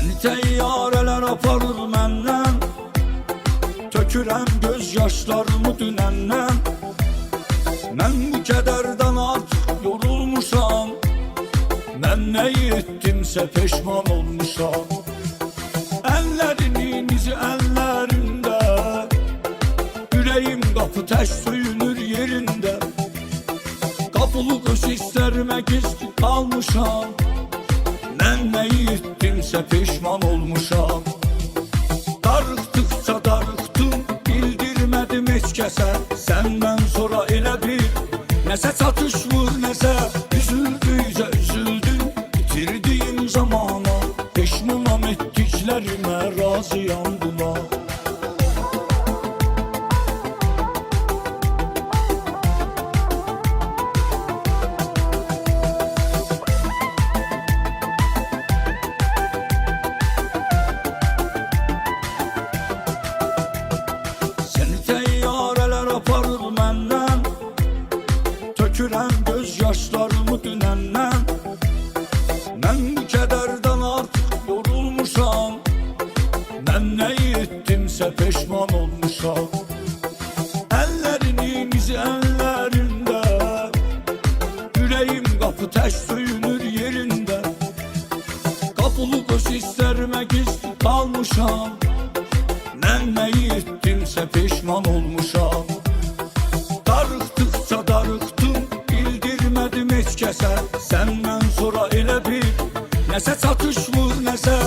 Seni təyyarələr aparır məndən, tökürəm göz yaşlarımı dünəndən. Mən bu kədərdən artıq yorulmuşam, mən nə etdimsə peşman olmuşam. Əllərinin izi əllərində, ürəyim qapı təş söyünür yerində. Qapılı qız hisslərimə gizli qalmışam, mən nə etdimsə peşman olmuşam. Darıxdıqca darıxdım, bildirmədim heç kəsə. Səndən sonra elə bir nəsə çatışmır nəsə. Üzüldükcə üzüldüm, itirdiyim zamana. Peşmanam etdiklərimə, razıyam buna. Aparır məndən, tökürəm göz yaşlarımı dünəndən. Mən bu kədərdən artıq yorulmuşam, mən nə etdimsə peşman olmuşam. Əllərinin izi əllərində, ürəyim qapı təş söyünür yerində. Qapılı qız hisslərimə gizli qalmışam, mən nə etdimsə peşman olmuşam. Darıxdıqca darıxdım, bildirmədim heç kəsə. Səndən sonra elə bir nəsə çatışmır nəsə.